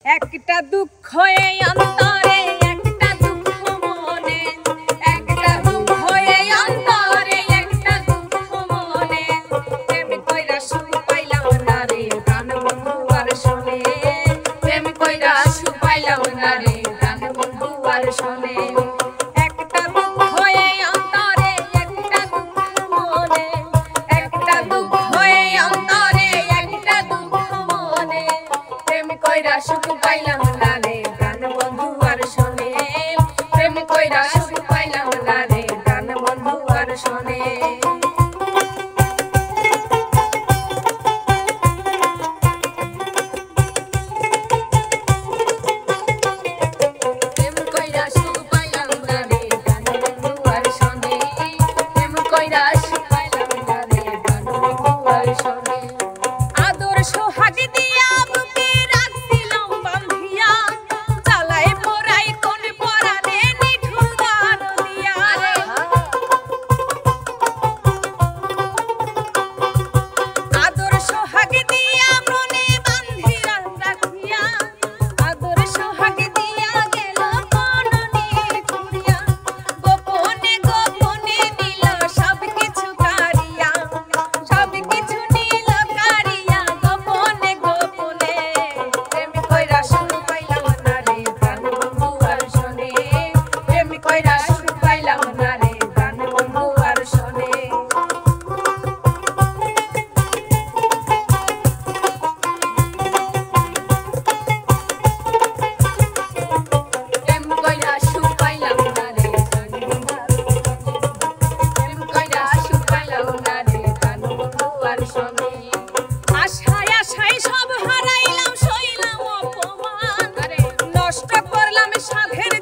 একটা দুঃখ এই অন্তরে একটা দুঃখ মনে একটা দুঃখ এই অন্তরে একটা দুঃখ মনে প্রেম কইরা সুখ পাইলাম না রে প্রাণ বন্ধু আর শোনে প্রেম কইরা সুখ পাইলাম না রে প্রাণ বন্ধু আর শোনে একটা দুঃখ এই অন্তরে একটা দুঃখ মনে একটা দুঃখ এই অন্তরে একটা দুঃখ মনে প্রেম কইরা সুখ পাইলাম না রে প্রাণ বন্ধু আর শোনে প্রেম কইরা সুখ পাইলাম না রে প্রাণ বন্ধু আর শোনে প্রেম কইরা সুখ পাইলাম না রে প্রাণ বন্ধু আর শোনে প্রেম কইরা সুখ পাইলাম না রে প্রাণ বন্ধু আর শোনে আদর সোহাগ দিয়া বুকে রাখছিলাম বাঁধিয়া চালাই পরাই কোন পরানে নিঠুর গান দিয়া আদর সোহাগ দিয়া মনে বাঁধিয়া রাখিয়া আদর সোহাগ দিয়া গেল কোন নিঠুরিয়া গোপনে গোপনে নিল সব কিছু কারিয়া সব কিছু নিল কারিয়া গোপনে গোপনে প্রেম কইরা সুখ পাইলাম না রে প্রাণ বন্ধু আর শোনে প্রেম কইরা সুখ পাইলাম না রে প্রাণ বন্ধু আর শোনে প্রেম কইরা সুখ পাইলাম না রে প্রাণ বন্ধু প্রেম কইরা সুখ পাইলাম না রে প্রাণ বন্ধু আর শোনে আশায় আশায় সব হারাইলাম সইলাম অপমান নষ্ট করলাম সাধের